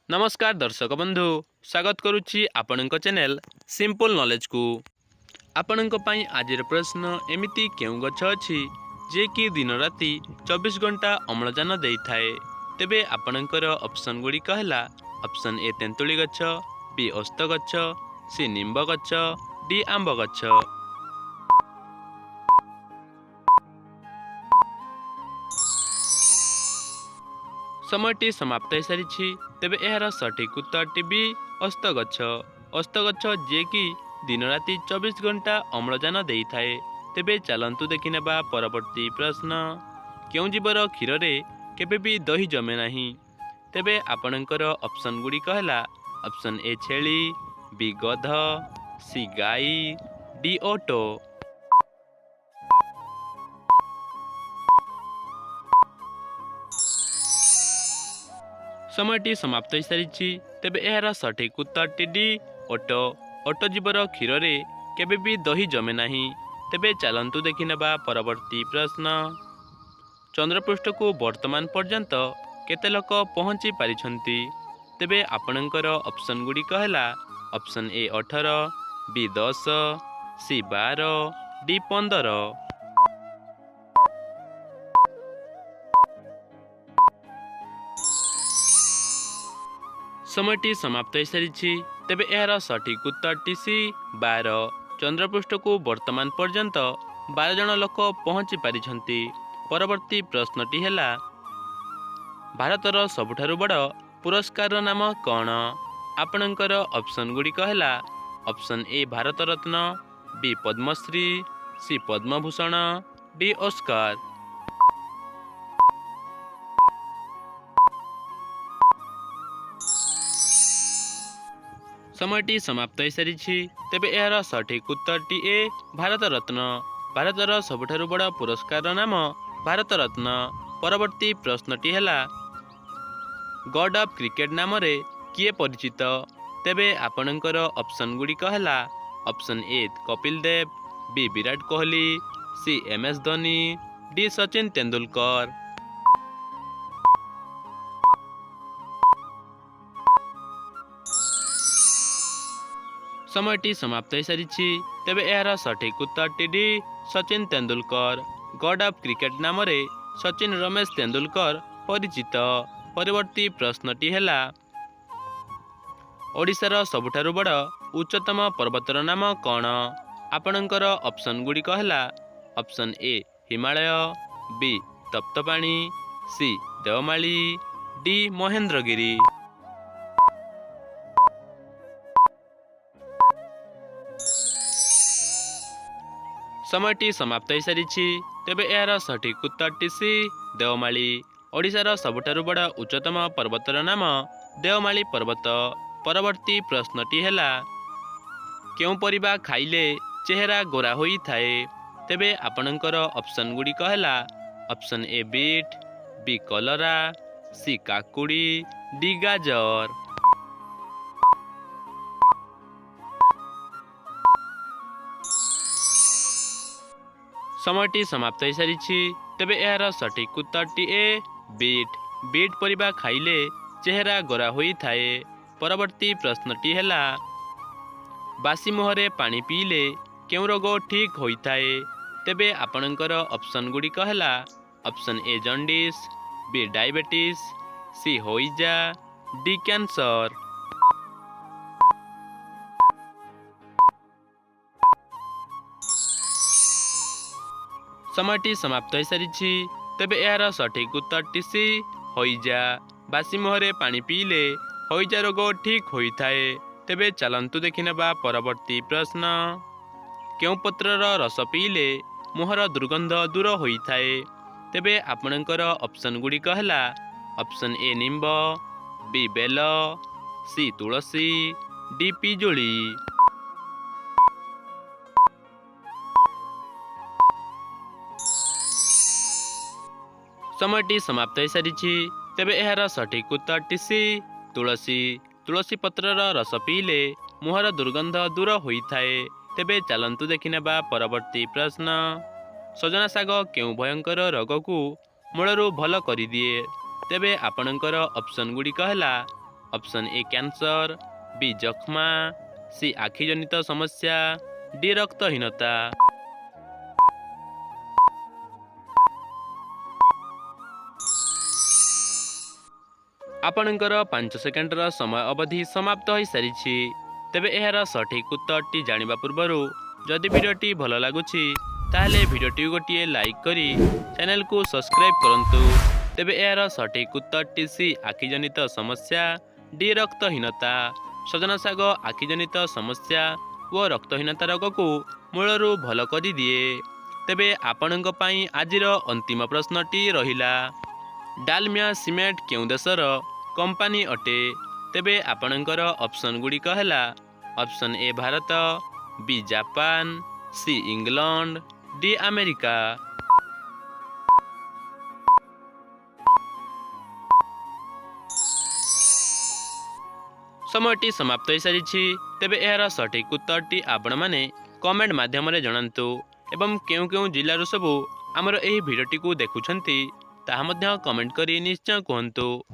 नमस्कार दर्शक बंधु स्वागत करुच्ची आपणक चैनल सिंपल नॉलेज को। आपणक पई आजिर प्रश्न एमिति केउ गछ अछि जे कि दिन राति 24 घंटा अम्लजान देई थाए। तेबे आपणकर ऑप्शन गुडी कहला ऑप्शन ए तेंतुली गछ, बी ओस्त गछ, सी निंब गछ, डी आंब गछ। समयटी समाप्त हो सारी। तेबे यार सठिक उत्तर बी ओस्त गछ। ओस्त गछ जे कि दिन राति 24 घंटा अम्लजान देई थाए। तेबे चलंतु देखि नेबा परवर्ती प्रश्न क्यों जीवर क्षीर रे केबे भी दही जमे नाही। तेबे आपणकर ऑप्शन गुडी कहला ऑप्शन ए छेली, बी गध, सी गाई, डी ओटो। समयटी समाप्त हो सारी। तेबे यार सठिक उत्तर डी ओटो। ओटो जीवर क्षीर रे केबे भी दही जमे नाही। तेबे चलंतु देखि नेबा परवर्ती प्रश्न चंद्रपृष्ठ को वर्तमान पर्यंत केते लोक पहुंची पारिछंती। तेबे आपणकर ऑप्शन गुडी कहला option A 18, B 10, C 12, D 15। समयटी समाप्त हो सारी। तेबे यार सठिक उत्तर सी 12। चंद्रपृष्ठ को वर्तमान पर्यंत 12 जन लोक पहुंची पारिछंती। परवर्ती प्रश्नटी हैला भारतर सबुठारु बड़ पुरस्कार नाम कौन। आपणकर ऑप्शन गुडी कहला option A Bharat Ratna, B Padma Shri, C Padma Bhushan, D Oscar. समयटी समाप्त हो सारी। तेबे यार सठिक उत्तर ए भारत रत्न। भारतर सबुठारु बड़ पुरस्कार नाम भारत रत्न। परवर्ती प्रश्नटी हैला गॉड ऑफ क्रिकेट नाम रे किए परिचित। तेबे आपणकर ऑप्शन गुडी कहला option A Kapil Dev, B Virat Kohli, C M S. Dhoni, D Sachin Tendulkar. समयटी समाप्त हो सारी। तेबे यार सठिक उत्तर D Sachin Tendulkar. God of cricket नाम रे सचिन रमेश तेंदुलकर परिचित। परवर्ती प्रश्नटी हैला ओडिशार सबुठारु बड़ उच्चतम पर्वतर नाम कौन। आपणकर ऑप्शन गुडी कहला option A Himalaya, B Taptapani, C Deomali, D Mahendragiri. समयटी समाप्त हो सारी। तेबे यार सठिक उत्तर सी देवमाली। ओडिशार सबुठारु बड़ उच्चतम पर्वतर नाम देवमाली पर्वत। परवर्ती प्रश्नटी हैला क्यों परिबा खाइले चेहरा गोरा होई थाए। तेबे आपणकर ऑप्शन गुडी कहला ऑप्शन ए बीट, बी कलरा, सी काकुड़ी, डी गाजर। समयटी समाप्त हो सारी। तेबे यार सठिक उत्तर ए बीट। बीट परिबा खाइले चेहरा गोरा होई थाए। परवर्ती प्रश्नटी हैला बासी मुहरे पानी पीले केउ रोग ठीक होई थाए। तेबे आपणकर ऑप्शन गुडी कहला option A jaundice, B diabetes, C होइजा, डी कैंसर। समयटी समाप्त हो सारी। तेबे यार सठिक उत्तर सी होइजा। बासी मुहरे पानी पीले होइजा रोग ठीक होई थाए। तेबे चलंतु देखि नेबा परवर्ती प्रश्न क्यों पत्रर रस पीले मुहर दुर्गंध दूर होई थाए। तेबे आपणकर ऑप्शन गुडी कहला ऑप्शन ए निंब, बी बेल, सी तुलसी, डी पिजुली। समयटी समाप्त हो सारी। तेबे यार सठिक उत्तर सी तुलसी। तुलसी पत्रर रस पीले मुहर दुर्गंध दूर होई थाए। तेबे चलंतु देखि नेबा परवर्ती प्रश्न सजना शाग केउ भयंकर रोग को मूलरू भल कर दिए। तेबे आपणकर ऑप्शन गुडी कहला ऑप्शन ए कैंसर, बी जख्मा, सी आखि जनित समस्या, डी रक्तहीनता। आपणकर 5 सेकेंडर समय अवधि समाप्त हो सारी। तेबे यार सठिक उत्तरटी जानिबा पूर्वरु जदि वीडियोटी भल लगुछि ताहले वीडियोटी गोटे लाइक करी चैनल को सब्सक्राइब करंतु। तेबे यार सठिक उत्तरटी सी आखि जनित समस्या, डी रक्तहीनता। सजना साग आखि जनित समस्या व रक्तहीनता रोग को मूलरू भल करी दिए। तेबे आपणक पई आजिर अंतिम प्रश्नटी रहिला, डालमिया सीमेंट केउ देशर कंपनी अटे? तेबे आपणकर ऑप्शन गुड़िक हैला, option A Bharat, B Japan, C England, D America. समयटी समाप्त हो सारी। तेबे यार सठिक उत्तरटी आपण माने कमेंट माध्यम रे जणांतु एवं केउ केउ जिल्लारू सबु आमर एही भिडियोटी को देखुछंती ताहा मध्य कमेंट करी निश्चय कहंतु।